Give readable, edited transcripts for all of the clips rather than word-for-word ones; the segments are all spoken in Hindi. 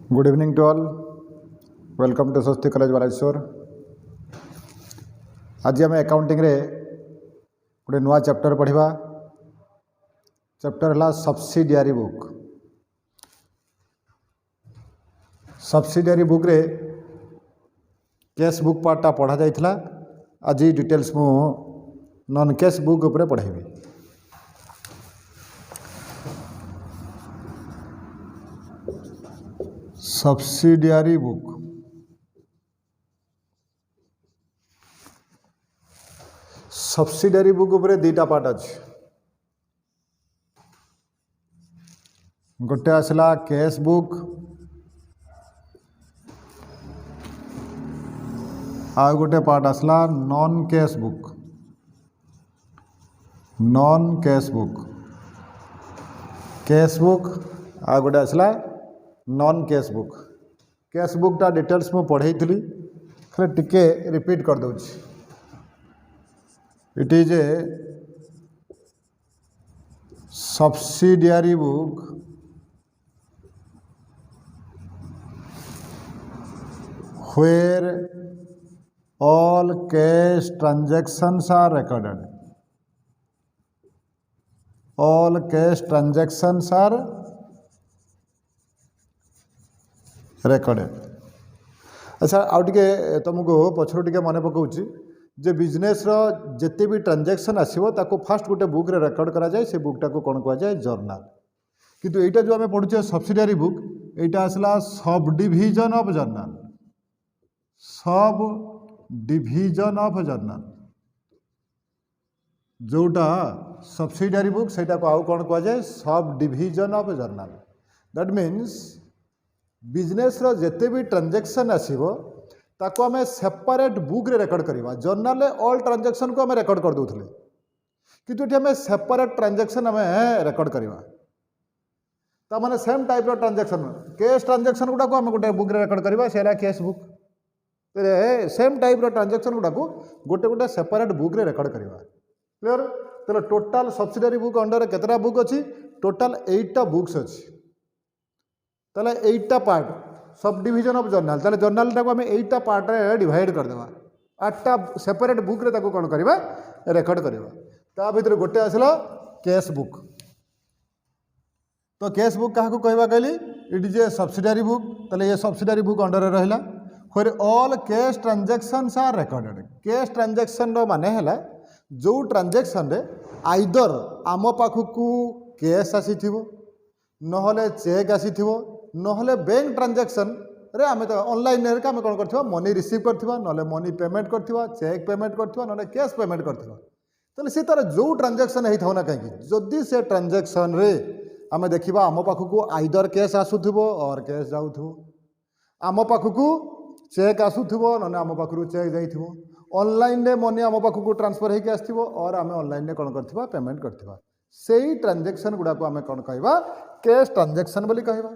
Good evening to all. Welcome to Swasti college Baleshwar. आज आम अकाउंटिंग रे गोटे नुआ चैप्टर पढ़ा। चैप्टर है सब्सिडियरी बुक। सब्सिडियरी बुक रे केस बुक पार्टा पढ़ा जाइथिला। आज डिटेल्स मु नॉन केस बुक उपरे पढ़ाइबी। सब्सिडियरी बुक सब्सिडियरी बुक उपरे दीटा पार्ट अच्छे। गोटे आसला केस बुक आ गोटे पार्ट आसला नॉन केस बुक। नॉन केस बुक आ गोटे आसला नॉन केस बुक। केस बुक टा डिटेल्स मु पढ़ाई खाली टिके रिपीट कर दूँ। It is a subsidiary book where all cash transactions are recorded. All cash transactions are recorded. अच्छा आउ टिके तुमको पछर टिके मन पकाउची जे बिजनेस रो जिते भी ट्रांजैक्शन आसीबो ताको फास्ट गोटे बुक रे रेकॉर्ड करा जाए। से बुकटा को कौन कहा जाए? जर्नल। किंतु एटा जो आमे पढुचे सब्सिडियरी बुक एटा आसला sub division of journal. Sub division of journal जोटा सब्सिडियरी बुक सेटा को आउ कौन कहा जाए? Sub division of journal. That means business रो जिते भी ट्रांजैक्शन आसीबो ताको आमे सेपरेट बुक रे रेकॉर्ड करवा। जर्नल रे ऑल ट्रांजैक्शन को आमे रेकॉर्ड कर दोथले, किंतु एठी आमे सेपरेट ट्रांजैक्शन आमे रेकॉर्ड करवा। ता माने सेम टाइप रो ट्रांजैक्शन केस ट्रांजैक्शन गुडा को आमे गोटे बुक रे रेकॉर्ड करवा। सेला केस बुक सेम टाइप रो ट्रांजैक्शन गुडा को गोटे गोटे सेपरेट बुक रे रेकॉर्ड करवा। क्लियर? तो टोटल सब्सिडियरी बुक अंडर रे केतरा बुक अछि? टोटल 8टा बुक्स अछि। ताले 8टा part sub division of journal. ताले जर्नल टाको आमे 8टा पार्ट रे डिवाइड कर देबा। 8टा सेपरेट बुक रे ताको कोन करबा? रेकॉर्ड करबा। ता भीतर गोटे आसला केस बुक। तो केस बुक काहा को कहबा कहली? It is a subsidiary book. ताले ये सब्सिडियरी बुक अंडर रे रहला where all cash transactions are recorded. Cash transaction रो माने हला जो ट्रांजैक्शन रे आइदर आम पाखकू केस आसीथिबो, नहले चेक आसीथिबो, नहले बैंक ट्रांजैक्शन रे आमे तो ऑनलाइन रे आमे कोन करथिबा? मनी रिसीव करथिबा, नहले मनी पेमेंट करथिबा, चेक पेमेंट करथिबा, नहले कैश पेमेंट करथिबा। तले से तार जो ट्रांजैक्शन हेइ थाउना काहे कि जदी से ट्रांजैक्शन रे आमे देखिबा आम पाखकू आइदर केस आसुथिबो और केस जाउथिबो, आम पाखकू चेक आसुथिबो नने आम पाखरु चेक जाइथिबो, ऑनलाइन रे मनी आम पाखकू ट्रांसफर हेकि आस्थिबो और आमे ऑनलाइन रे कोन करथिबा? पेमेंट करथिबा। सेही ट्रांजैक्शन गुडा को आमे कोन कहबा? केस ट्रांजैक्शन बोली कहबा।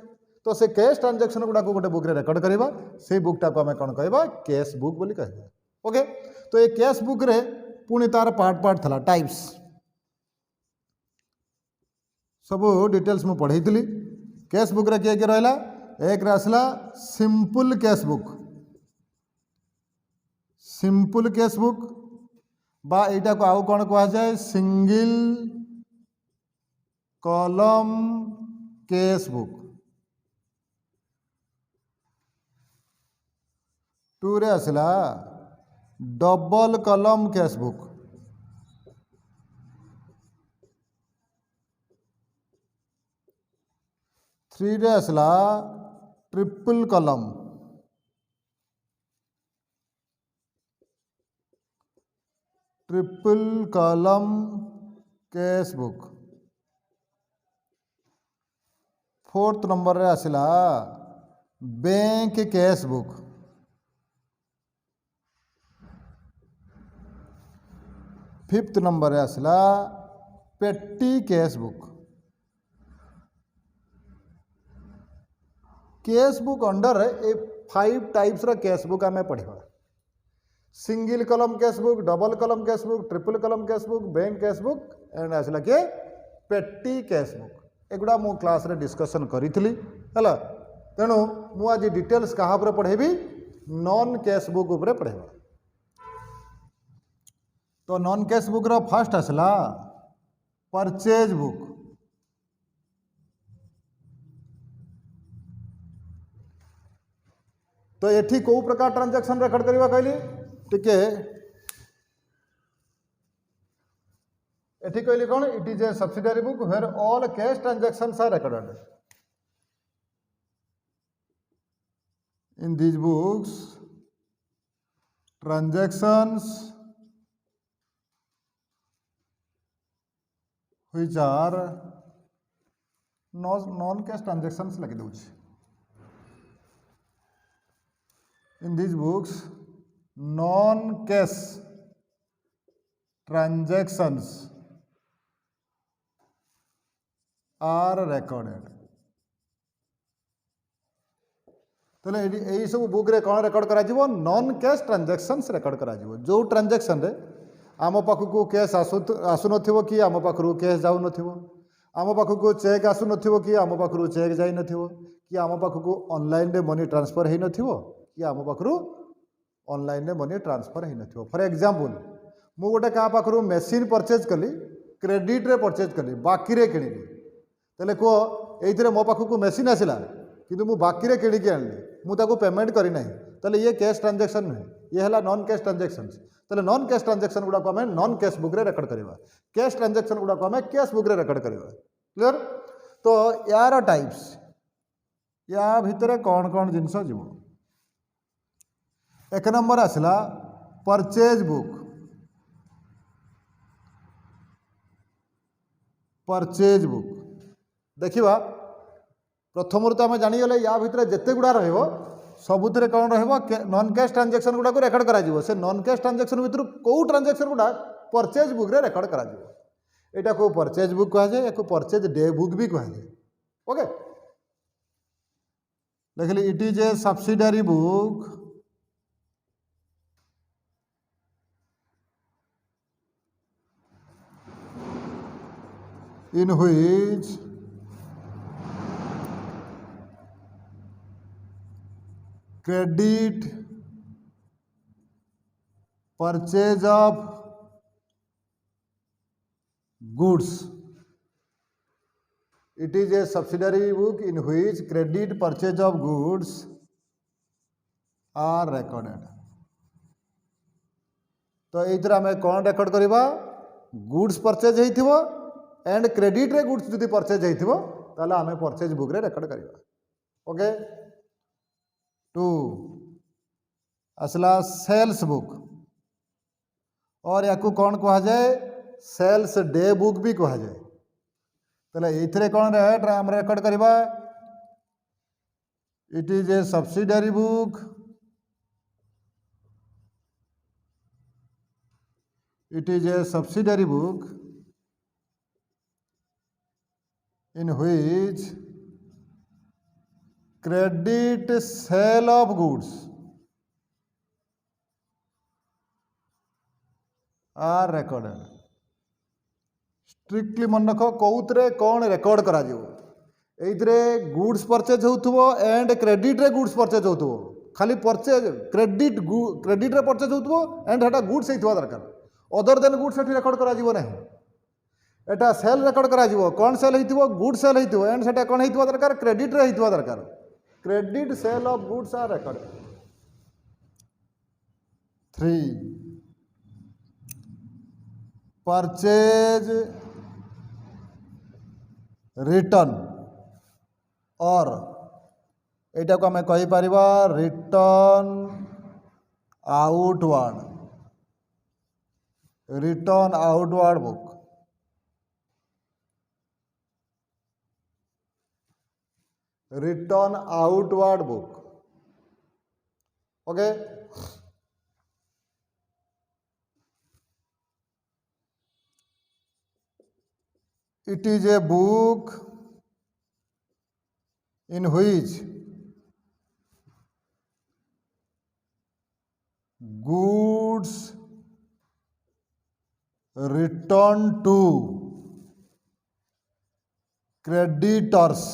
तो से केस ट्रांजैक्शन गुडा को गोटे बुक रे रेकॉर्ड करबा। से बुकटा को आमे कोन कहबा? केस बुक बोली कहबा। ओके, तो ये केस बुक रे पुनी तार पार्ट पार्ट थला टाइप्स सब डिटेल्स मु पढ़ैतली। केस बुक रे के रहला? एक रे आसला simple case book. Simple case book बा एटा को आउ कोन कहा जाए? Single column cash book. 2 रे आसला डबल कॉलम केस बुक। 3 रे आसला triple column. 3 column cash book. 4th number रे आसला bank cash book. 5th number रे आसला petty cash book. Cash book under ए 5 टाइप्स रो केस बुक आमे पढ़िबा। Single column cash book, double column cash book, triple column cash book, bank cash book and आसला के पेटी केस बुक। एगुड़ा मु क्लास रे डिस्कशन करी है। तेणु मु आज डिटेल्स क्या पढ़ेबी नॉन कैश बुक उपरे पढ़ेबा। तो non cash book row first आसला परचेज बुक। तो एठी को प्रकार ट्रांजैक्शन रेकॉर्ड करवा कहली टिके एठी कहली कौन it is a subsidiary book where all cash transactions are recorded in these books transactions which are non cash transactions लगी दूँ in these books non cash transactions are recorded। तेल यही सब बुक रे कौन रेकर्ड करा जीवो नॉन कैश ट्रांजैक्शंस रेकर्ड करा जीवो। जो ट्रांजैक्शन रे आम पाखक कैश आसु नथिबो कि आम पाखरु कैश जाउ नथिबो, आम पाखक चेक आसु नथिबो कि आम पाखरु चेक जाई नथिबो, कि आम पाखक ऑनलाइन रे मनी ट्रांसफर हेई नथिबो कि आम पाखरु ऑनलाइन रे मनी ट्रांसफर हेई नथिबो। फॉर एग्जांपल मु गोटे का पाखरु मशीन परचेज कली क्रेडिट रे परचेज कली बाकी रे किनिली तेले को एइथिरे मो पाखक मशीन आसिला किंतु मु बाकी रे किनिकी आनली मु ताको पेमेंट करी नाही ताले ये कैश ट्रांजैक्शन नुहे ये हला नॉन कैश ट्रांजैक्शंस। ताले नॉन कैश ट्रांजैक्शन गुडा को हमें नॉन कैश बुक रे रेकॉर्ड करबा, कैश ट्रांजैक्शन गुडा को हमें कैश बुक रे रेकॉर्ड करबा। क्लियर। तो यार टाइप्स या भितरे कौन कौन जिनस जीवो। एक नंबर आसला परचेज बुक। परचेज बुक देखिबा प्रथम तो आम जानीगले या भितर जिते गुड़ा रहिबो सबुतिर कौन रहिबो नॉन कैश ट्रांजैक्शन गुडा को रेकॉर्ड करा जीवो। से नॉन कैश ट्रांजैक्शन भितर को ट्रांजैक्शन गुडा परचेज बुक रे रेकॉर्ड करा जीवो। एटा को परचेज बुक कहा जाए, एको परचेज डे बुक भी कहा जाए। ओके देखली it is a subsidiary book in which credit purchase of goods। It is a subsidiary book in which credit purchase of goods are recorded। तो ये आम कौन रेकर्ड करवा गुड्स परचेज होइथिबो एंड क्रेडिट रे गुड्स जदि परचेज होइथिबो ताले आमे परचेज बुक रे रेकॉर्ड करवा। ओके 2 असला सेल्स बुक और याकू कौन कहा जाए सेल्स डे बुक भी कहा जाए। ताले एथिरे कौन रे आम रेकॉर्ड करवा it is a subsidiary book it is a subsidiary book in which credit sale of goods are recorded। Strictly मन रख कौतरे कौन रेकॉर्ड करा जीवो एइथरे गुड्स परचेज होउथबो एंड क्रेडिट रे गुड्स परचेज होउथबो। खाली परचेज क्रेडिट रे परचेज होउथबो एंड हेटा गुड्स हेइथबा दरकार अदर देन गुड्स एठी रेकॉर्ड करा जीवो नहीं। एटा सेल रेकॉर्ड करा जीवो कौन सेल हेइथबो गुड सेल हेइथबो एंड सेटा कौन हेइथबा दरकार क्रेडिट रे हेइथबा दरकार। Credit sale of goods are record. 3 purchase return और एटा को हमें कहि परिबा return outward. Return outward book return outward book. Okay it is a book in which goods return to creditors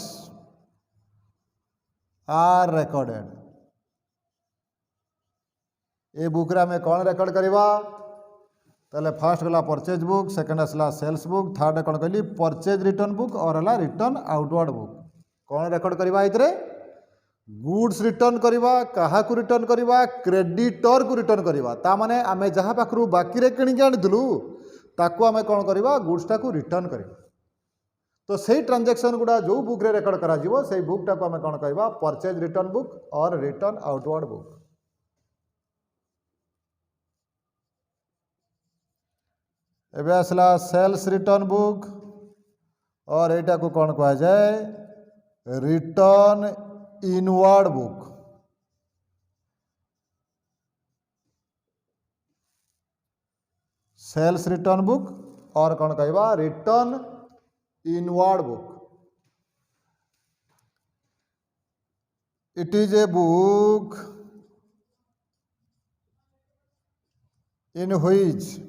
are recorded. ए बुक रे आमे कौन रेकर्ड करवा ताले फर्स्ट गला परचेज बुक, सेकंड आसला सेल्स बुक, थर्ड कौन कहली परचेज रिटर्न बुक और हला रिटर्न आउटवर्ड बुक। कौन रेकर्ड करवा इतरे गुड्स रिटर्न करवा, कहा को रिटर्न करवा क्रेडिटर को रिटर्न करवा। ता माने आमे जहाँ पाखरु बाकी रे किणी के आनिदलु ताकू आमे कौन करवा गुड्स टाकू रिटर्न करवा। तो सही ट्रांजैक्शन गुड़ा जो बुक रे रेकर्ड करा जीवो सही बुक टाकू आमे कौन कहवा परचेज रिटर्न बुक और रिटर्न आउटवर्ड बुक। एबे आसला सेल्स रिटर्न बुक और एटा को कौन कहा जाए return inward book. Sales return book और कौन कहवा return inward book. It is a book in which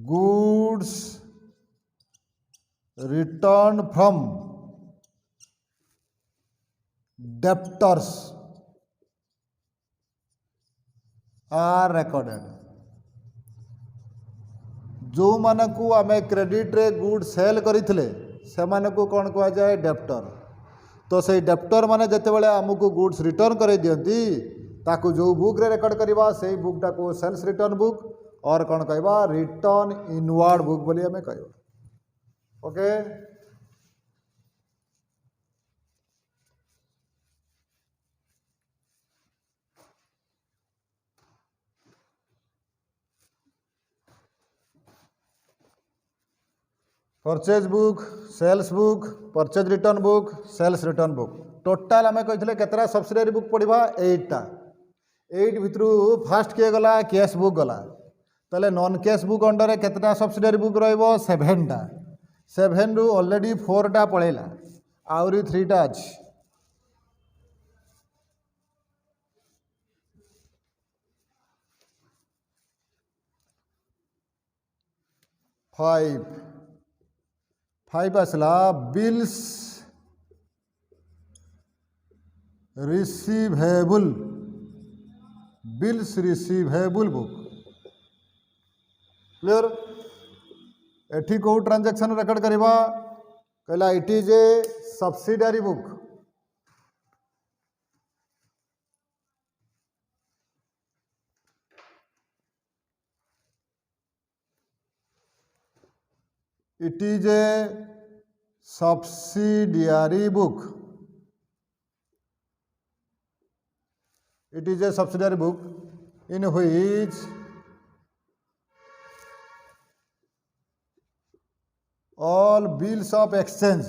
goods returned from debtors are recorded। जो मानकू आमे क्रेडिट रे गुड सेल करिथिले से मानकू कौन कहा जाए डेप्टर। तो से डेप्टर माने जते बेले आमको गुड्स रिटर्न करे दियंती ताकू जो बुक रे रेकर्ड करवा से बुक टाको सेल्स रिटर्न बुक और कौन कहवा रिटर्न इनवर्ड बुक बोली हमें कहवा। Okay purchase book, sales book, purchase return book, sales return book total आम कही केतरा सब्सिडारी बुक पढ़ा 8टा। 8 भितर फास्ट किए गला कैश बुक गला ताले नॉन कैश बुक अंडर केतना सब्सिडारी बुक रहिबो 7टा। 7 रु ऑलरेडी 4टा पळेला आउरी 3टा अछि। फाइव आसला bills receivable. Bills receivable book clear. एठी को ट्रांजैक्शन रेकर्ड करवा कहला it is A subsidiary book. It is a subsidiary book. It is a subsidiary book in which all bills of exchange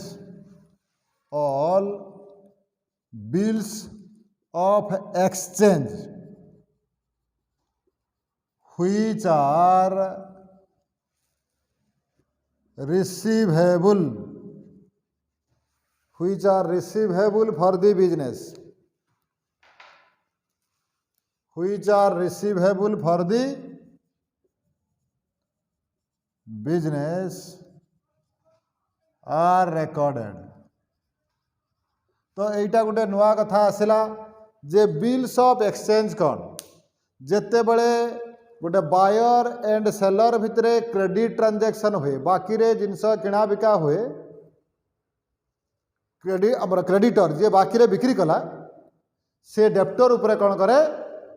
which are receivable for the business are recorded। तो এইটা गोटे नुआ कथा आसला जे बिल्स ऑफ एक्सचेंज कौन जेते बड़े गोटे बायर एंड सेलर भितर क्रेडिट ट्रांजैक्शन हुए बाकी रे जिनस किणा बिका हुए क्रेडिटर जे बाकी रे बिक्री कला से डेप्टर उपरे कौन करे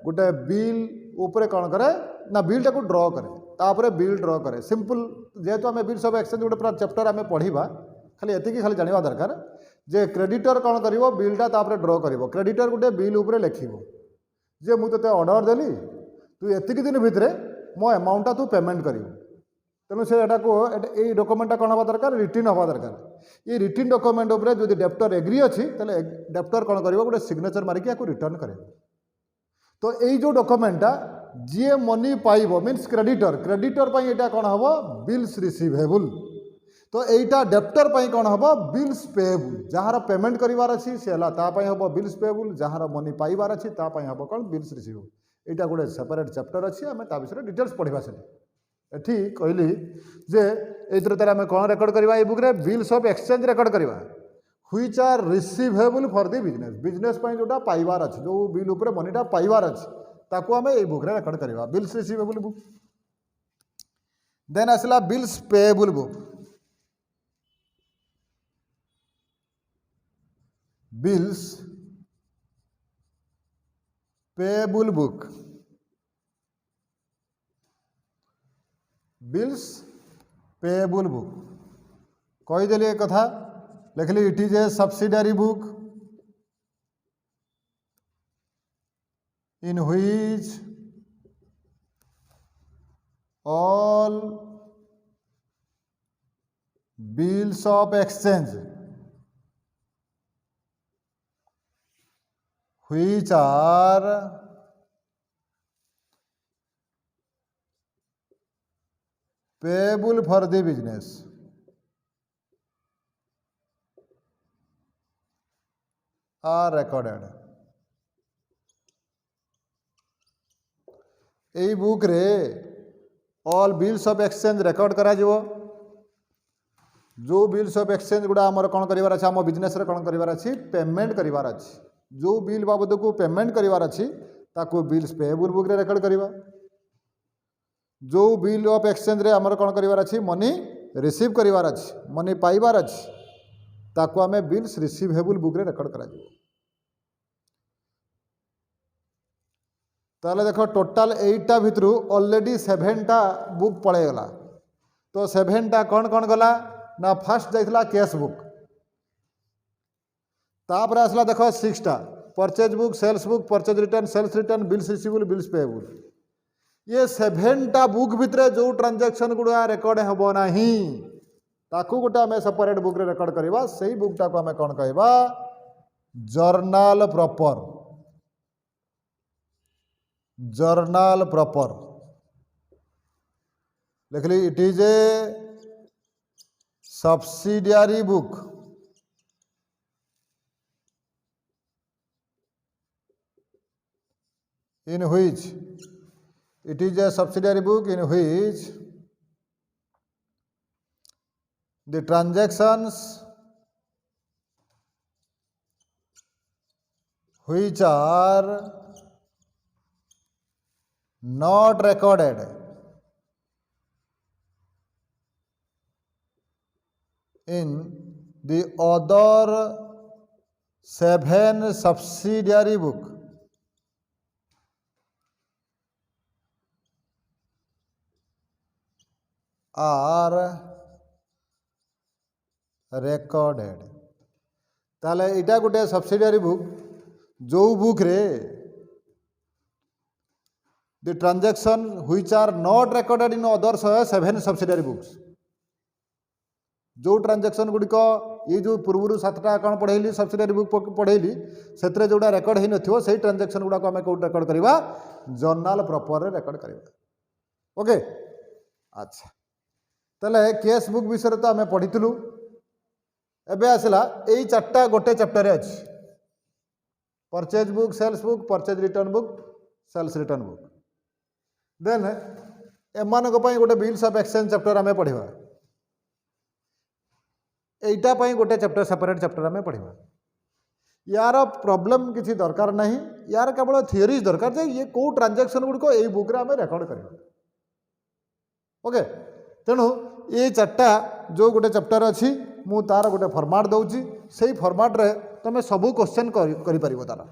गोटे बिल उपरे कौन करे ना बिल टाको ड्र करे तापरे बिल ड्र करे। सिंपल जेहेतु आम बिल्स ऑफ एक्सचेंज गोटे पूरा चैप्टर आम पढ़ा खाली एतिकी खाली जानवा दरकार जे क्रेडिटर कौन करिवो बिलटा तापरे ड्र करिवो। क्रेडिटर गोटे बिल उपरे लिखिवो जे मु तते ऑर्डर देली तू एतिकी दिन भितरे मो अमाउंटा तू पेमेंट करिवो। तेणु से ये डॉक्यूमेंटा कौन हवा दरकार रिटर्न हवा दरकार। ये रिटर्न डॉक्यूमेंट उपरे जदि डेप्टर एग्री अच्छी ताले डेप्टर कौन करिवो गोटे सिग्नेचर मारिकी याको रिटर्न करे। तो यही जो डॉक्यूमेंटा जी मनी पाइबो मीन्स क्रेडिटर पर यहाँ कौन हम बिल्स रिसीवेबल। तो यहीटा डेप्टर पर कौन हम बिल्स पेएबल जार पेमेंट करार अच्छी सी हम बिल्स पेएबल जार मनी पाइबार अच्छी हम कौन बिल्स रिसीवेबल। यहाँ गोटे सेपरेट चैप्टर अच्छी आम ता विषय डिटेल्स पढ़ा से एठी कहली जे एथरे तार आम कौन रेकर्ड करवा बुक रे बिल्स ऑफ एक्सचेंज रेकर्ड करवा which are receivable for the business business जोटा पाइबार अच्छे जो बिल उपर मनीटा पाइबार अच्छे ताकू आम ये बुक रेकर्ड करवा बिल्स रिसीवेबल बुक देन आसला bills payable book bills payable book bills payable book कहीदेली एक कथा लिखली it is a subsidiary book in which all bills of exchange which are payable for the business are recorded यही बुक रे all bills of exchange record करा जिवो जो बिल्स ऑफ एक्सचेंज गुड़ा आमर कौन करिवार अछि आम बिजनेस रे कौन करिवार अछि पेमेंट करिवार अछि जो बिल बाबद को पेमेंट करिवार अछि ताको बिल्स पेएबल बुक रे रेकर्ड करिवा जो बिल ऑफ एक्सचेंज रे आमर कौन करिवार अछि मनी रिसीव करिवार अछि मनी पाइबार अछि ताको आमे बिल्स रिसीवेबल बुक रे रेकर्ड करा जिवो ताले देखो टोटाल 8टा भितरु ऑलरेडी 7टा बुक पळेगला तो 7टा कौन कौन गला ना फर्स्ट जाइथला कैश बुक तापर आसला देखो 6टा purchase book sales return bills receivable bills payable ये 7टा बुक भितरे जो ट्रांजैक्शन गुड़ा रेकर्ड हेबो नाही ताकू गोटे आम सेपरेट बुक रे रेकर्ड करवा सही बुकटा को आम कौन कहवा जर्नल प्रॉपर लिखली it is a subsidiary book in which it is a subsidiary book in which the transactions which are not recorded in the other 7 subsidiary book are recorded ताले इटा गोटे सब्सिडियरी बुक जो बुक रे the transaction which are not recorded in other 7 subsidiary books जो ट्रांजैक्शन गुड़िक ये जो पूर्व 7टा कौन पढ़ेली सब्सिडियरी बुक पढ़ेली से जोड़ा रेकर्ड हो नथिबो सही ट्रांजैक्शन गुड़ा को आम कौट रेकर्ड करवा जर्नल प्रॉपर रे रेकर्ड करवा ओके अच्छा ताले केस बुक विषय तो आम पढ़ीलु एबे आसला यही 4टा गोटे चैप्टर अच्छी purchase book purchase return book sales return book then एमान गोटे बिल्स ऑफ एक्सचेंज चैप्टर आम पढ़ा एटा गोटे चैप्टर सेपरेट चैप्टर आम पढ़ा यार प्रॉब्लम किसी दरकार नहीं यार केवल थियोरीज दरकार जे ये कौ ट्रांजैक्शन गुड़िक यही बुक रे आम रेकर्ड कर ओके तेणु ये 4टा जो गोटे चैप्टर अच्छी मु तार गोटे फॉर्मेट दउची से फॉर्मेट रे तुम सबू क्वेश्चन करि परिबो तार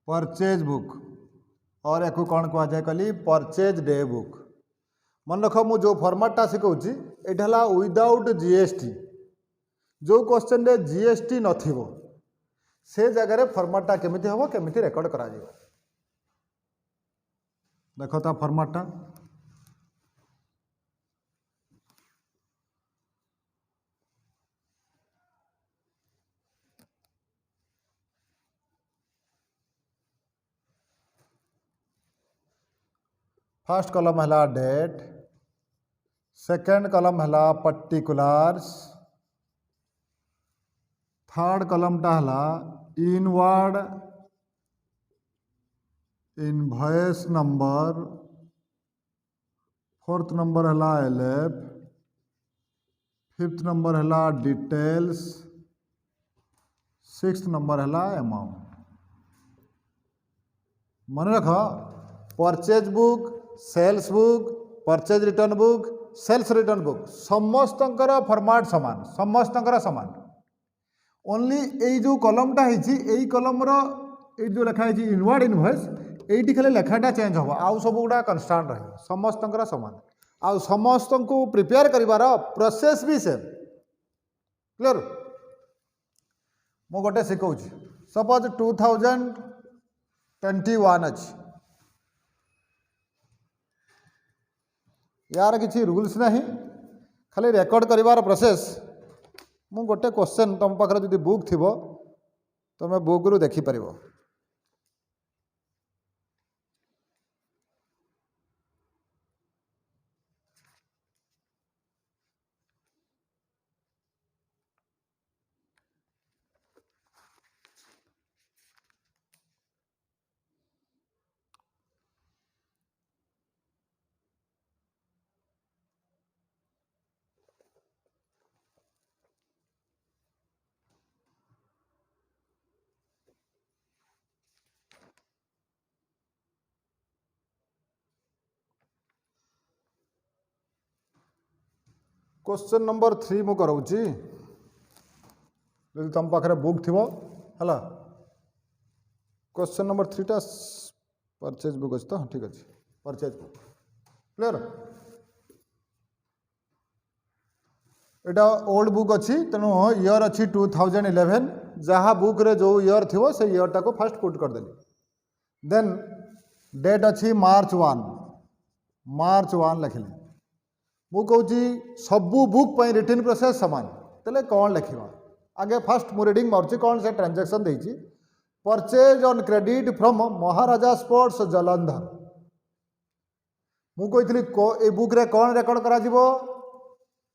परचेज बुक और या कौन कह जाए कहली परचेज डे बुक। मन रख मु जो फॉर्मेटटा शिखाऊँगी ये विदाउट जीएसटी। जो क्वेश्चन रे जीएसटी नथिबो से जगह फॉर्मेटटा केमिति हबो केमिति रेकॉर्ड करा जिवो। देखो ता फॉर्मेटटा फर्स्ट कॉलम है डेट, सेकेंड कॉलम है पर्टिकुलर्स, थर्ड कॉलम टा है inward invoice number, fourth number है एलएफ, फिफ्थ नंबर है डिटेल्स, सिक्स्थ नंबर है अमाउंट। मन रख purchase book, sales book, purchase return book, sales return book समस्तंकर फॉर्मेट सामान, समस्तंकर सामान। ओनली यही जो कलमटा है कलम जो लिखाई इनवर्ड इनवॉइस ये खाली लेखाटा चेंज हम, आउ सब गुड़ा कन्स्टांट रहे समस्तंकर सामान। आउ समस्त को प्रिपेयर करिवार प्रोसेस भी सेम। क्लियर? मु गोटे शिखाऊँ सपोज 2021 अच्छी यार किसी रूल्स नहीं, खाली रेकॉर्ड करिवार प्रोसेस। मु गोटे क्वेश्चन तुम पाखरे जदि बुक थिबो तुम बुक रु देखि परिबो। क्वेश्चन नंबर 3 मु कराऊँगी यदि तुम पाखे बुक थी है। क्वेश्चन नंबर 3 टा परचेज बुक अच्छी तो ठीक अच्छे परचेज बुक। क्लियर? एटा ओल्ड बुक अच्छी तेणु ईयर अच्छी 2011 जहाँ बुक रे जो ईयर थी से ईयर टाको फास्ट पुट करदेली। देन डेट अच्छी मार्च 1 लिखिली। मु कहूँ सबू बुक पर रिटर्न प्रोसेस सामान तेल कौन लिखा आगे फास्ट मु रीडिंग मार्ची कौन से ट्रांजेक्शन देती purchase on credit from Maharaja sports Jalandhar. मु कही बुक रे कौन रेकॉर्ड करा जीवो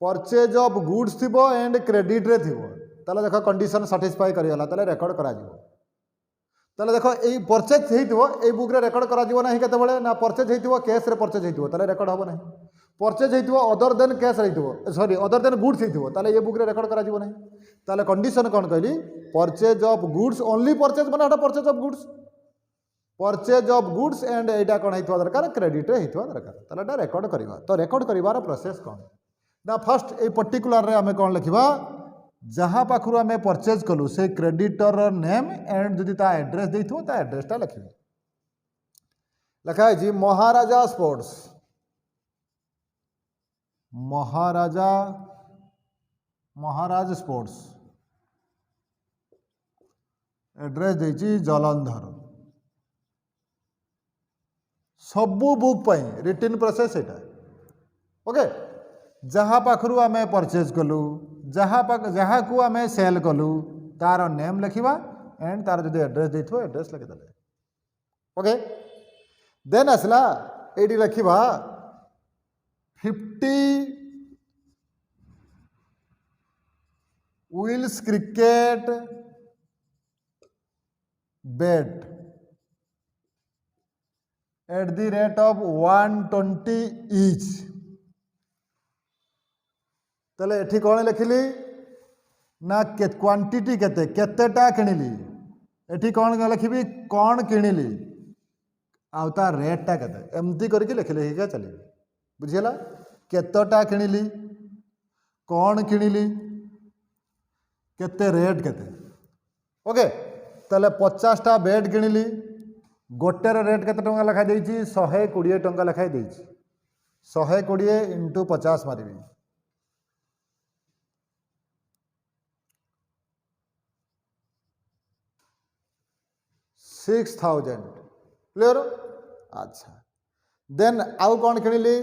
परचेज ऑफ गुड्स थिबो एंड क्रेडिट रे थिबो ताले देखो कंडीशन सैटिस्फाई करियला ताले रेकॉर्ड करा जीवो। ताले देखो ए परचेज हेइतिबो ए बुक रे रेकॉर्ड करा जीवो नाही केतेबेले ना परचेज हेइतिबो कैश रे परचेज हेइतिबो ताले रेकॉर्ड होबो नाही। परचेज हेइतिबो अदर देन कैश हेइतिबो सॉरी अदर देन गुड्स हेइतिबो ताले ए बुक रे रेकॉर्ड करा जीवो नाही। ताले कंडीशन कोन कहली purchase of goods only purchase माने एटा purchase of goods, purchase of goods and एटा कोन हेइतिबो दरकार क्रेडिट रे हेइतिबो दरकार ताले एटा रेकॉर्ड करिवा। तो रेकॉर्ड करिवार प्रोसेस कोन ना फर्स्ट ए पर्टिकुलर रे हमें कोन लिखिबा जहाँ पाखरु आम परचेज कलु से क्रेडिटर नेम एंड जदि ता एड्रेस देइथिबो ता एड्रेसटा लिखिबे। लिखा है महाराजा स्पोर्ट्स महाराज स्पोर्ट्स एड्रेस देइछि जलंधर। सबू बुक पई रिटर्न प्रोसेस एटा ओके। जहाँ पाखरु आम परचेज कलु जहाँ को आम सेल कलु तार नेम लिखा एंड तार जो एड्रेस देइथिबो एड्रेस लिखिदेले ओके। देन आसला एटी लिखा 50 wheels cricket bat at the rate of 120 each. ताले एठी कौन लिखिली ना क्वांटिटी केते केतेटा किनिली एठी कौन लिखिबी कौन किनिली आउ ता रेटटा केते एमती करके लिखि लिखिका चली बुझिला। केतेटा किनिली कौन किनिली केते रेट केते ओके। ताले 50टा बेड किनिली गोटेर रेट केते टंका लिखा देछि 120 टंका लिखा देछि 120 इंटू 50 मारिबी 6000 क्लियर। अच्छा देन आउ कौन किଣିली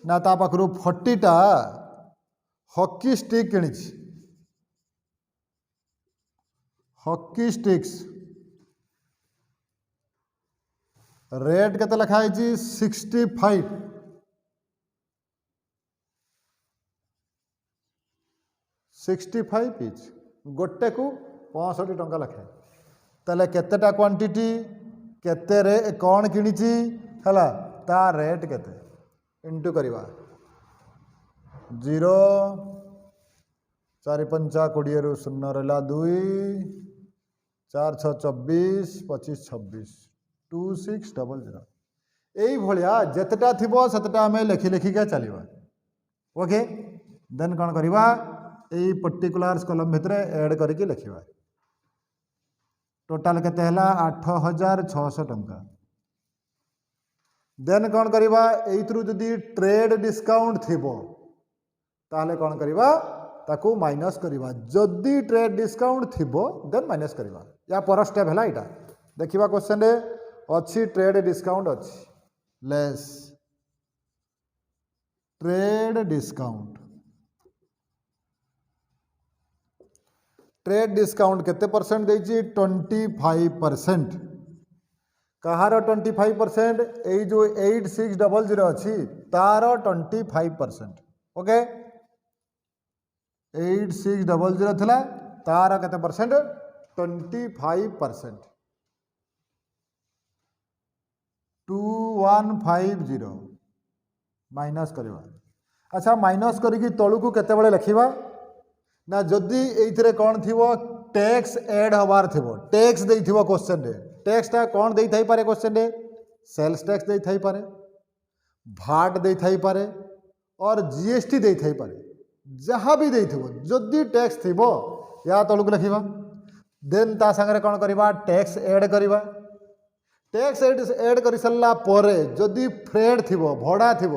ना ता पाखरु 40टा हॉकी स्टिक किଣିछि हॉकी स्टिक्स रेट केते लिखा है 65 65 पीच गोटे को 65 टंका लिखा ताले केतेटा क्वांटिटी केते रे कौन किଣିछि हला ता रेट केते इंटू करवा 0 4 5 20 रु 0 रहला 2 4 6 24 25 26 2600 यही भाया जितेटा थी सेतेटा आम लिखि लिखिका चलवा ओके देन कौन करवा यही पर्टिकुलर कलम भितर ऐड करके लिखा टोटाल केते हला 8600 टंका देन कौन करवा एइथरु जदि ट्रेड डिस्काउंट थिबो ताहले कौन करवा ताकू माइनस करवा जदि ट्रेड डिस्काउंट थिबो देन माइनस करवा या पर स्टेप है यहाँ देखा क्वेश्चन अच्छी ट्रेड डिस्काउंट अच्छी लेस ट्रेड डिस्काउंट केते परसेंट देछि 25% कहार 25% यही जो 8600 अच्छी तार 25% ओके 8600 थिला तार केते परसेंट 25% 2150 माइनस करवा अच्छा माइनस करी तलू को केते बळे लिखिबा ना जदि एइथरे कोन थिवो टैक्स ऐड हबार थिवो टैक्स देई थिवो क्वेश्चन रे टैक्स ता कोन देई थाई पारे क्वेश्चन रे सेल्स टैक्स देई थाई पारे भाट देई थाई पारे और जीएसटी देई थाई पारे जहाँ भी देई थिवो जदि टैक्स थिवो या तलू को लिखिबा देन ता संगे कोन करबा टैक्स ऐड करबा टैक्स ऐड कर सारा पर जदि फ्रेड थी भड़ा थी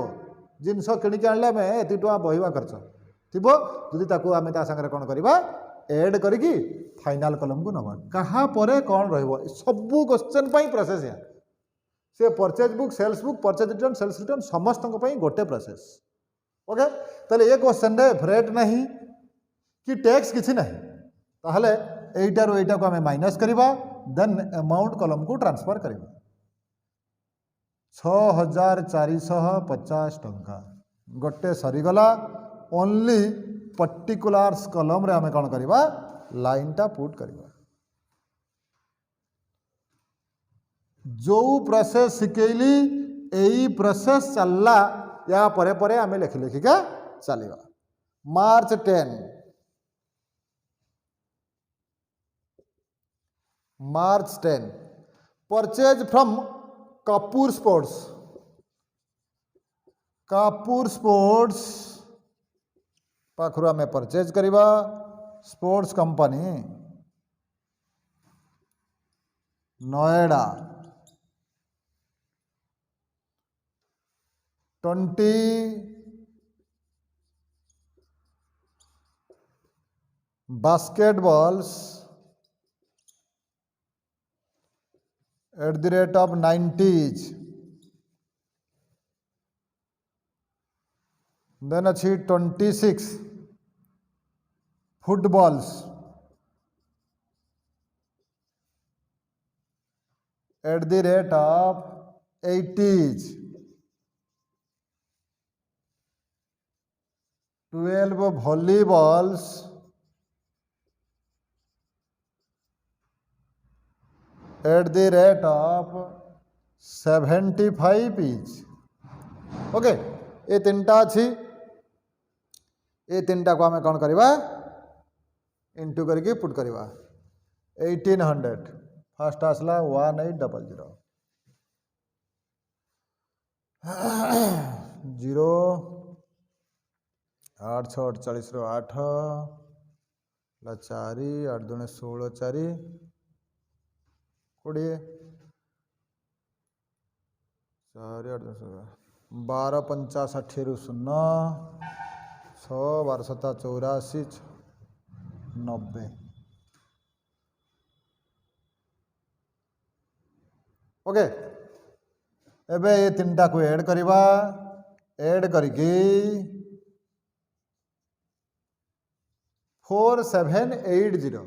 जिनस किणिक आने आम एति टଙ୍କା बहिवा खर्च थी जदि ताकू आम सागर कौन करवा ऐड करी फाइनाल कलम को नवा कहा परे कौन रहिबो सबू क्वेश्चन प्रोसेस या से purchase book sales book purchase return sales return समस्त गोटे प्रोसेस ओके ताले ये क्वेश्चन रे फ्रेड नहीं कि टैक्स किसी नहीं ताहले एइटारो एइटा को आम माइनस करवा देन अमाउंट कलम को ट्रांसफर करवा 6450 टंका गोटे सरीगला ओनली पर्टिकुलर्स कलम रे आम कौन करवा लाइन टा पुट करवा जो प्रोसेस शिखेली यही प्रोसेस चलला या परे परे आम लिखि लिखिका चलवा मार्च 10 परचेज फ्रॉम कापूर स्पोर्ट्स पाखरु आम परचेज करवा sports company Noida 20 basketballs at the rate of 90 each. Then अच्छी 26 footballs at the rate of 80 each. 12 volleyballs at the rate of 75 each. Okay ये तीनटा अच्छी ये तीनटा को आम कौन करवा इंटू करके पुट करवा 1800 फास्ट आसला 1800 0 8 6 48 8 4 8 2 16 4 20 12 पंचा 60 रु 0 6 12 7 84 90। ओके एबे ये तीनटा को ऐड करिबा ऐड करके 4780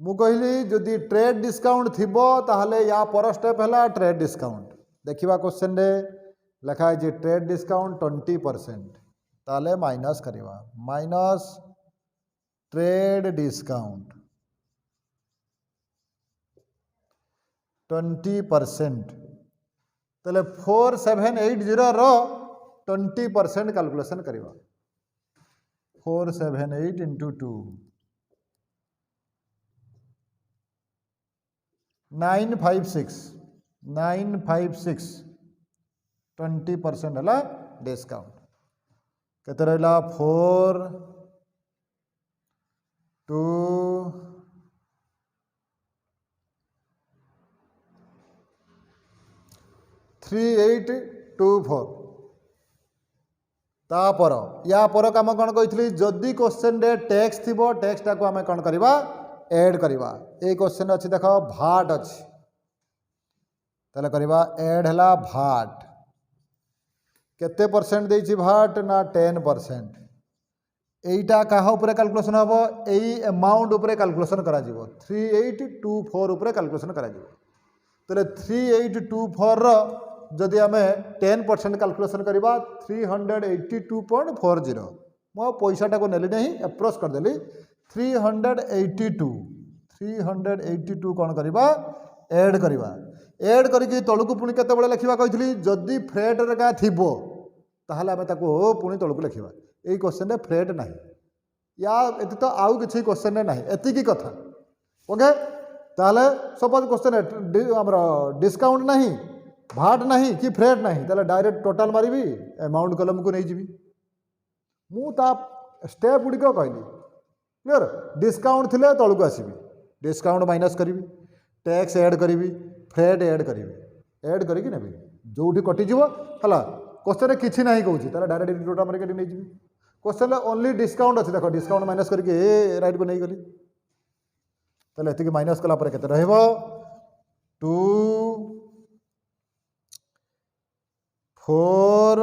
मु कहली जदि ट्रेड डिस्काउंट थिबो ताहले या पर स्टेप हला ट्रेड डिस्काउंट देखिबा क्वेश्चन रे लिखा है जे ट्रेड डिस्काउंट 20% ताहले माइनस करिबा माइनस ट्रेड डिस्काउंट 20% ताहले 4780 रो 20% कैलकुलेशन करिबा 478 into 2 956 20% हला डिस्काउंट केते रहला 4 2 3824 तापर या पर काम कौन कही जदि क्वेश्चन रे टैक्स थिबो टैक्स टाको आमे कौन करवा ऐड करवा ए क्वेश्चन अच्छी देख भाट अच्छी ताले करवा ऐड हला भाट केते परसेंट देछि भाट ना 10% एटा काहा ऊपर कैलकुलेशन हबो एई अमाउंट ऊपर कैलकुलेशन करा जिवो 3824 ऊपर कैलकुलेशन करा जिवो ताले 3824 रो जदि आम 10% कैलकुलेशन करवा 382.40 मो पैसाटा को नेली नहीं अप्रोच करदेली 382 कौन करवा ऐड करवा ऐड करके तलू पुणी केत लिखा कही जदि फ्रेट रे थिबो ताहले आमे ताको पुणी तलू लिखा यही क्वेश्चन रे फ्रेट नहीं या एति तो आउ किसी क्वेश्चन रे नहीं एतिकी कथा ओके ताहले सपोज क्वेश्चन हमर डिस्काउंट नहीं भाट नहीं कि फ्रेट नहीं ताले डायरेक्ट टोटाल मारिबी अमाउंट कलम को नहीं जीवी मु ता स्टेप गुड़ी कहली क्लियर डिस्काउंट थिले तलू को आसीबी डिस्काउंट माइनस करी टैक्स ऐड करी फ्रेट ऐड करी ऐड करके नेबी जोठी कटि जीवो हला क्वेश्चन रे किछि नहीं कहूची ताले डायरेक्ट टोटाल मार्केट नहीं जीवी क्वेश्चन रे ओनली डिस्काउंट अछि देखो डिस्काउंट माइनस करके ए राइट को नहीं गली ताले एतिके माइनस कला पर केते रहबो 2 4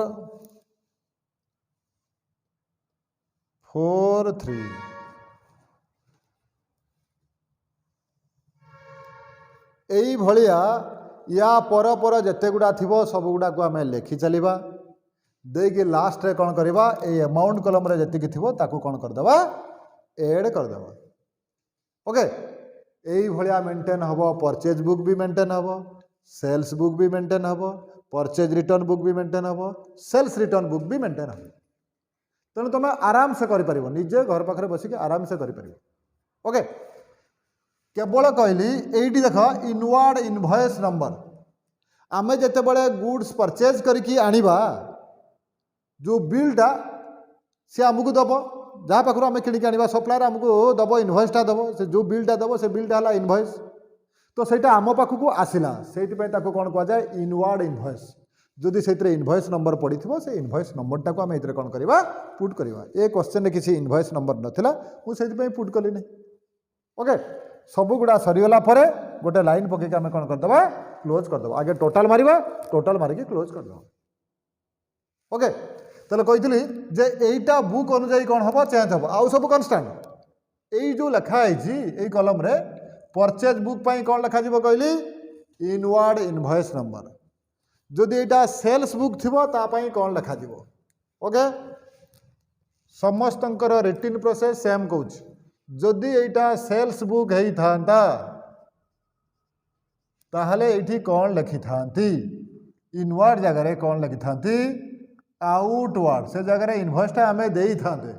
4 3 यही भलिया या पर जेते गुड़ा थिबो सब गुड़ा को आमे लेखि चलिबा देकी लास्ट रे कौन करवा ए अमाउंट कलम रे जेतिकी थिबो ताकू कौन करदबा ऐड करदबा ओके यही भलिया मेंटेन हबो परचेज बुक भी मेंटेन हबो सेल्स बुक भी मेंटेन हबो परचेज रिटर्न बुक भी मेंटेन हम सेल्स रिटर्न बुक भी मेंटेन हम तेणु तुम आराम से कर निजे घर पाखे बसिक आराम से कर ओके केवल कहली एटी देख इनवार्ड इनवॉइस नंबर आमे जिते बड़े गुड्स परचेज करके आनिबा जो बिलटा सी आमको दब जहाँ पाखु आम किणिक आनिबा सप्लायर आमको दब इनवॉइसटा दब से जो बिलटा दब से बिलटा है इनवॉइस तो सहीटा आम पाखक आसला से कौन कहुए इनवार्ड इनवॉइस जदि से इनवॉइस नंबर पड़ी से इनवॉइस नंबरटा को आम ये कौन करवा पुट करवा ए क्वेश्चन रे किसी इनवॉइस नंबर नाला मुझे पुट कली नहीं ओके सब गुड़ा सरीगला गोटे लाइन पकईक आम कौन करदे क्लोज करदे आगे टोटाल मारिबा टोटाल मारिकी क्लोज करदे ओके ताले कही जे एटा बुक अनुजाई कौन हम चेंज हम आउ सब कन्स्टांट यही जो लिखा है कलम रे परचेज बुक पाई कौन लिखा कहली इनवार्ड इनवॉइस नंबर जदि एटा सेल्स बुक थिबो ता पाई कौन लिखा ओके समस्तंकर रिटिन प्रोसेस सेम कहूँ जदि एटा सेल्स बुक है था ताहले एठी कौन लिखि थांती इनवार्ड जगह कौन लिखि थांती आउटवार्ड से जगह इनवॉइसटा आम दे थांते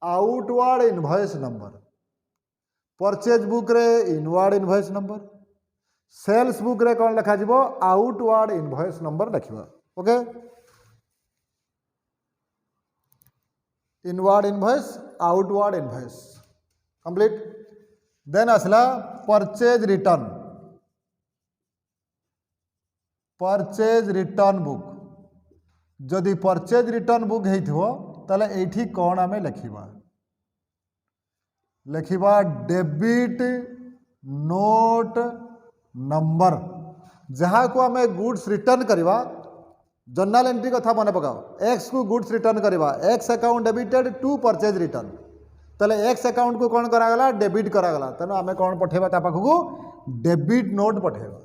outward invoice number purchase book रे inward invoice number sales book रे कौन लिखा आउटवार्ड इनवॉइस नंबर लिखा okay inward invoice outward invoice complete then आसला purchase return purchase return book जदि परचेज रिटर्न बुक होइथिबो ताले एठी कोन आमे लिखिबा डेबिट नोट नंबर जहाँ को आमे गुड्स रिटर्न करवा जर्नल एंट्री कथा मन पकाओ एक्स को गुड्स रिटर्न करवा X account debited to purchase return ताले एक्स अकाउंट को कौन करागला डेबिट करागला तेणु आमे कौन पठेबा ता पाखकू डेबिट नोट पठेबा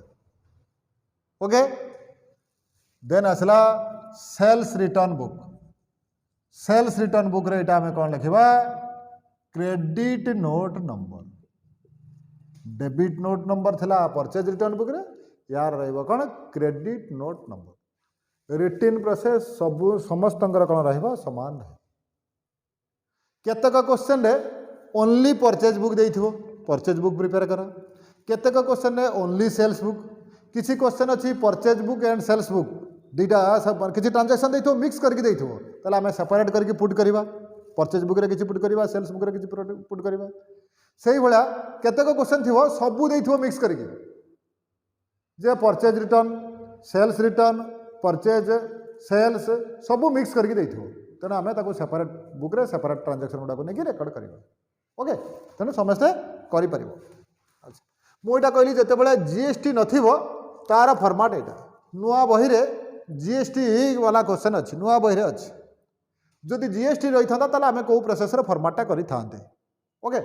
ओके देन आसला सेल्स रिटर्न बुक रे इटा आमे कौन लिखिबा credit note number debit note number थिला परचेज रिटर्न बुक रे यार रहइबो कौन credit note number return process सब समस्तंकर कौन रहइबो समान रहे केतक क्वेश्चन रे ओनली परचेज बुक देइथिबो परचेज बुक प्रिपेयर करा केतक क्वेश्चन रे ओनली सेल्स बुक किसी क्वेश्चन अच्छी purchase book and sales book दुईटा सब किसी ट्रांजेक्शन देइथिबो मिक्स करके देइथिबो ताले आमे सेपरेट करके पुट करबा परचेज बुक रे किछि पुट करबा सेल्स बुक रे किछि पुट करबा सेही भला केतक क्वेश्चन थिबो सबु देइथिबो मिक्स करके जे purchase return sales return purchase sales सबु मिक्स करके देइथिबो तेणु आम सेपरेट बुक रे सेपरेट ट्रांजेक्शन गुड़ा नहीं रेकर्ड करवा ओके तेणु समस्ते करें मुझा कहली जिते जीएसटी नथिबो तार फॉर्मेट यहाँ नुआ बही रे जीएसटी वाला क्वेश्चन अच्छी नुआ बही रे अच्छी जदि जीएसटी रही था ताले आम कौ प्रोसेस फॉर्मेटा करें ओके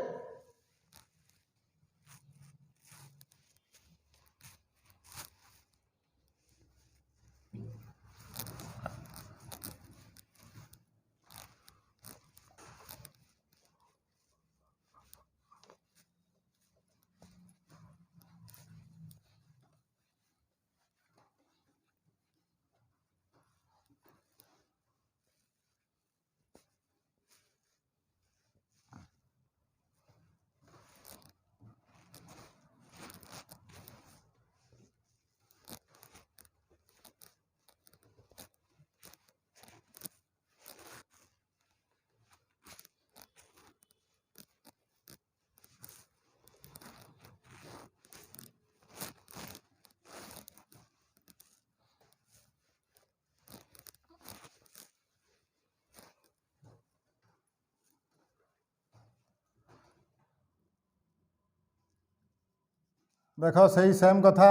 देखो सही सेम कथा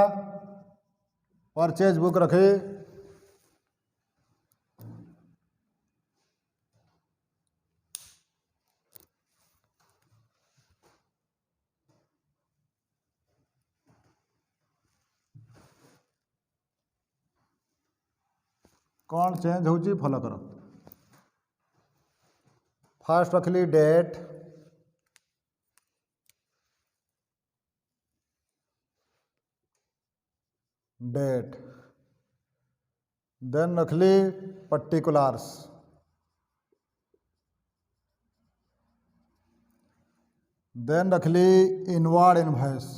परचेज बुक रखे कौन चेंज होची फॉलो करो फास्ट रखली डेट देन रखली पर्टिकुलर्स देन रखली इनवर्ड इनवॉइस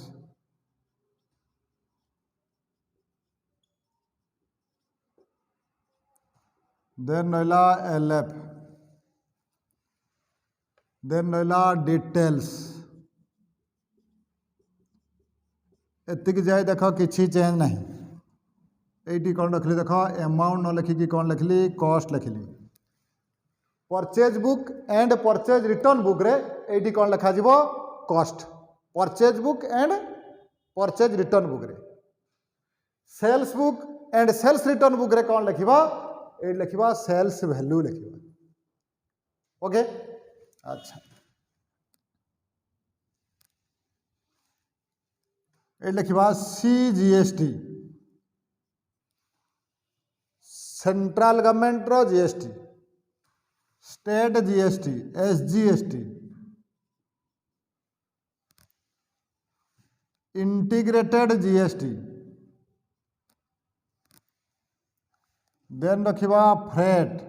देन रहा एलएफ देन रहा डिटेल्स एतिक जाए देख किसी चेंज नहीं ये कौन रखली देख अमाउंट न लिखिकी कौन लिखली कॉस्ट लिखली purchase book and purchase return book रे ये कौन लिखा जीवो cost purchase book and purchase return book रे sales book and sales return book रे कौन लिखा ये लिखा सेल्स वैल्यू लिखा ओके अच्छा ये लिखा CGST सेंट्रल गवर्नमेंट रो GST state GST SGST integrated GST then रखिबा फ्रेट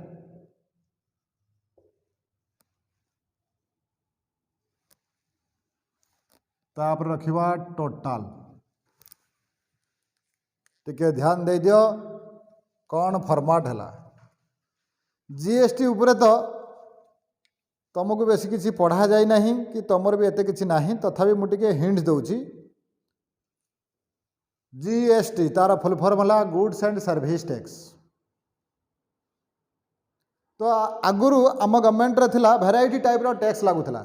तापर रखिबा टोटल टिके ध्यान दे दियो कौन फॉर्मेट है जीएसटी उपरे तो तुमको बेसी किसी पढ़ा जाए नहीं कि तुमर भी एते किसी नहीं तथापि मुझे हिंट दूची जीएसटी तार फुल फॉर्म है गुड्स एंड सर्विस टैक्स। तो आगुरी आम गवर्नमेंट थिला भेराइटी टाइप रो टैक्स लगुला।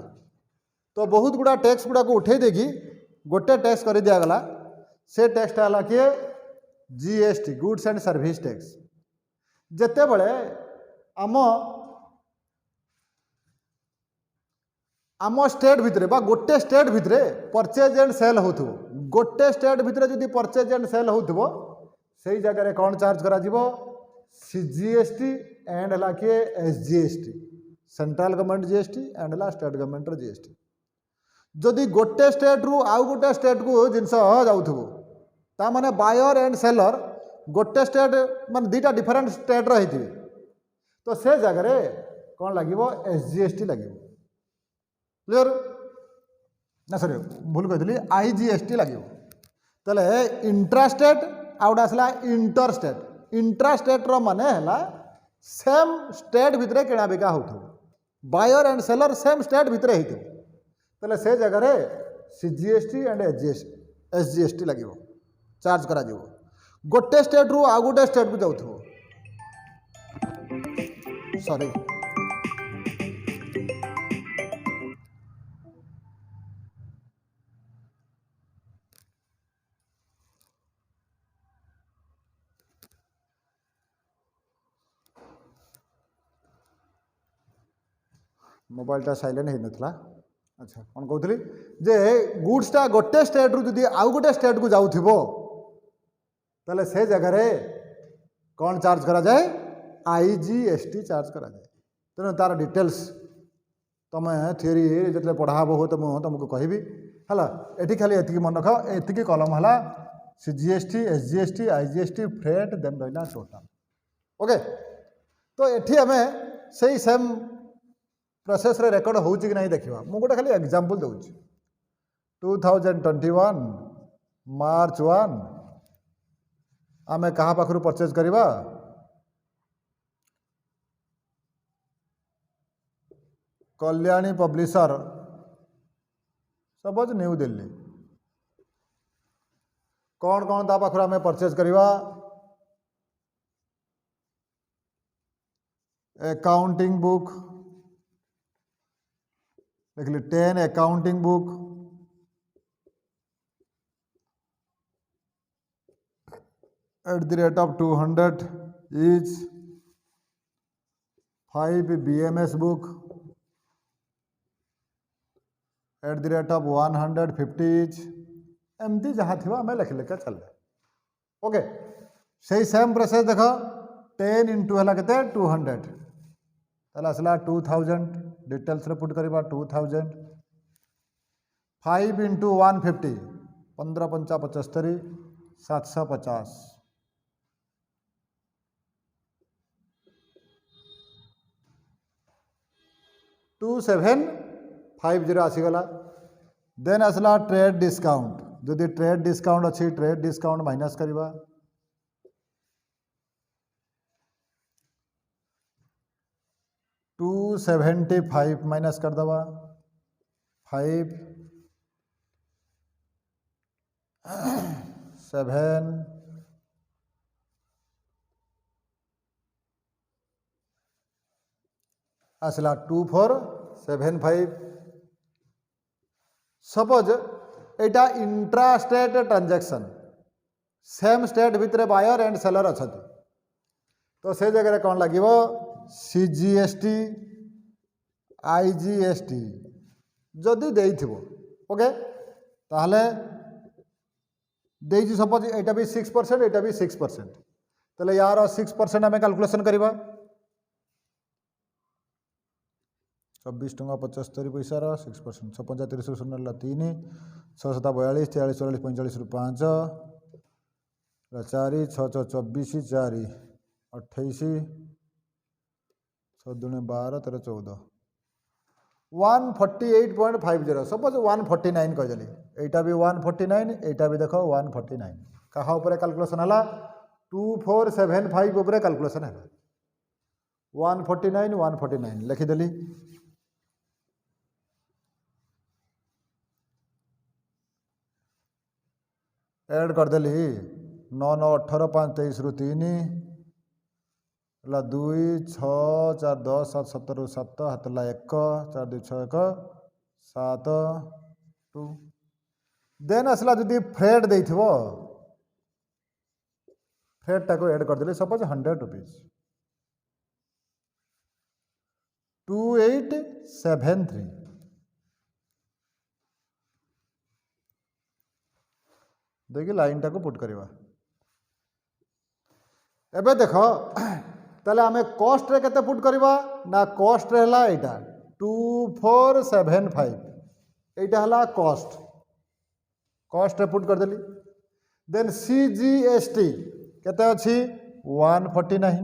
तो बहुत गुड़ा टैक्स गुड़ा को उठे देगी गोटे टैक्स कर दिगला। से टैक्सटा है किए GST goods and service tax. जिते बड़े आम स्टेट भितर बा गोटे स्टेट भितर परचेज एंड सेल हो गोटे स्टेट भितर जदि परचेज एंड सेल हो से जगह कौन चार्ज करा सीजीएसटी एंड है किए SGST central government GST and है स्टेट गवर्नमेंट जीएसटी। जदि गोटे स्टेट रु आउ गोटे स्टेट को जिनस जाऊँ ताने बायर एंड सेलर गोटे स्टेट मान दुटा डिफरेंट स्टेट रही तो से जगह कौन लगे एसजीएसटी लगे क्लियर ना सॉरी भूल कही आईजीएसटी लगे। तेल इंट्रास्टेट आउट आसला इंटरस्टेट। इंट्रास्टेट रो माने है सेम स्टेट भितर किଣା बिका हो buyer and seller same state भितर होते से जगह सीजीएसटी एंड एसजीएसटी लगे चार्ज करा गोटे स्टेट रु आउ गोटे स्टेट को जाऊ सॉरी मोबाइलटा साइलेंट हो नाला। अच्छा कौन कहूली जे गुड्सटा गोटे स्टेट रु जदि आउ गोटे स्टेट को जाऊ ताले से जगह कौन चार्ज करा जाए आईजीएसटी चार्ज करा जाए। तेणु तार डिटेल्स तुम थ्योरी जो पढ़ाब हो तो मुझे तुमको कहि है ये खाली ये मन रख ये कलम है CGST SGST IGST freight then रहा टोटाल ओके। तो ये आम से सेम प्रोसेस रे रेकर्ड हो कि नहीं देखा मुझे गोटे खाली एग्जांपल दूसरी 2021 मार्च 1 आमे कहाँ पाखु परचेज करवा Kalyani publisher suppose new Delhi कौन कौन ता पाखु आमे परचेज करवा अकाउंटिंग बुक लिखली 10 accounting book at the rate of 200 each 5 BMS book at the rate of 150 each एमती जहाँ थी आम लिख लिखा चल ओके। से सेम प्रोसेस देख 10 इंटू है के 200 ताला आसला 2000 डिटेल्स पुट करवा 2000 5 इंटू 150 15 पंचा 75 750 2750 आसीगला। देन आसला ट्रेड डिस्काउंट जदि ट्रेड डिस्काउंट अच्छी ट्रेड डिस्काउंट माइनस करवा 275 माइनस कर दवा 5 7 आसला 2475 सपोज एटा intra state transaction same state भितर बायर एंड सेलर अच्छा तो से जगह कौन लगे सीजीएसटी आईजीएसटी जदि देइथिबो ओके ताहले देइछि सपोज एटा भी 6% एटा भी 6% ताले यार 6% आम कैलकुलेशन करवा 24 टंका 75 पैसा 6% 35 शून्य 3 6 7 42 43 44 45 5 4 6 6 24 4 28 6 12 13 14 148.50 सपोज 149 कहदेली एटा भी 149 एटा भी देख 149 कहा उपरे कैलकुलेशन है 2475 उपरे कैलकुलेशन है 149 लिखिदेली। एड करदेली 9 9 18 5 23 रु 3 2 6 4 10 7 17 रु 7 हाथ ला 1 4 2 6 1 7 2 देन आसला जदि फ्रेड देइथिबो फ्रेड टाको एड करदेली सपोज 100 रुपीज 2873 देखिए लाइन टाको पुट करवा एबे देखो ताले आमे कॉस्ट रे केते पुट करवा ना कॉस्ट रे हला एटा 2475 एटा हला कॉस्ट रे पुट कर देली देन सीजीएसटी केते अछि 149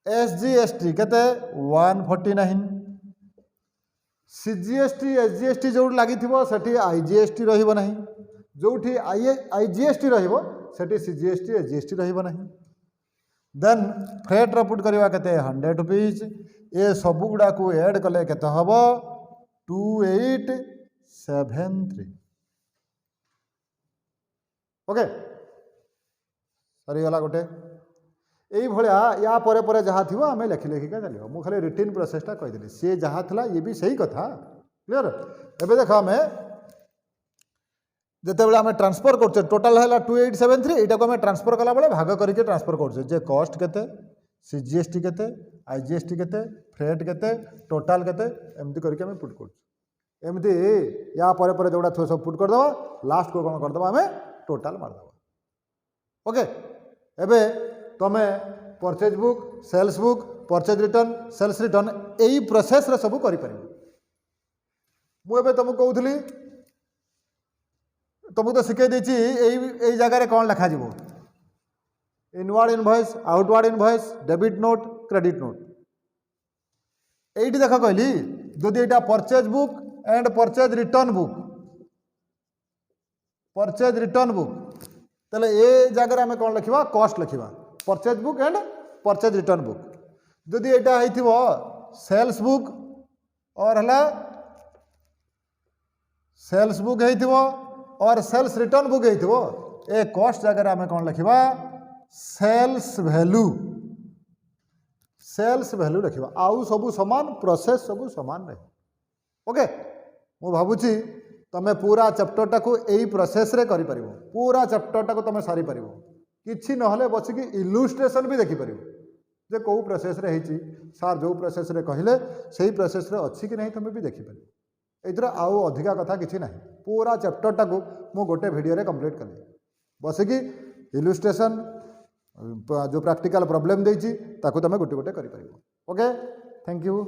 एसजीएसटी केते 149 सीजीएसटी एसजीएसटी जो लागि थिबो सेठी आईजीएसटी रहिबो नाही जोठी आईजीएसटी रहिबो सेठी सीजीएसटी एसजीएसटी रहिबो नाही देन फ्रेट रो पुट करवा केते 100 रुपीज ए सब गुडा को ऐड कले केते हबो 2873 ओके सरी गला गोटे यही भाया या परे परे जहाँ थी आम लिखि लिखिका चलो मुझे खाली रिटिन प्रोसेसटा कहीदेली सी जहाँ था ये भी सही कथा क्लीयर एबे देख आम जितेबाला आम ट्रांसफर कर टोटाल है 2873 यहाँ को आम ट्रांसफर कला बेले भाग करके ट्रांसफर कर कॉस्ट केते सीजीएसटी केते आईजीएसटी केते फ्रेट केते टोटाल केते एमती करके आम पुट कर एमती या परे परे जोड़ा थो सब पुट करदे लास्ट को कौन करदे आम टोटाल मारदे ओके एबे तमे purchase book sales book purchase return sales return यही प्रोसेस रे सब करि परिबो मुझे तुमको कहूली तुमको तो शिखे देछि यही जगह रे कौन लिखा जीवो inward invoice outward invoice debit note credit note एठी देख कहली जदि एटा purchase book and purchase return book तले ए जगह आम कौन लिखा कॉस्ट लिखा purchase book and purchase return book जदि एटा होइथिबो सेल्स बुक और हला सेल्स बुक होइथिबो और सेल्स रिटर्न बुक होइथिबो ए कॉस्ट जगह आम कौन लिखा सेल्स वैल्यू लिखा आउ सब समान प्रोसेस सब समान रहे ओके मु भाबुची तमे पूरा चैप्टरटा को यही प्रोसेस रे करि परिबो पूरा चैप्टरटा को तमे सारी परिबो किछि नहले बसिकी इलुस्ट्रेशन भी देखि परिबो जे को प्रोसेस रे हेची सार जो प्रोसेस रे कहिले सही प्रोसेस रे अछि कि नहीं तमे भी देखि परिबो एतरा आउ अधिका कथा किछि नहीं पूरा चैप्टरटा को मु गोटे वीडियो रे कंप्लीट करली बसिकी इलुस्ट्रेशन जो प्रैक्टिकल प्रॉब्लम देछि ताको तमे गोटे गोटे करि परिबो ओके थैंक यू।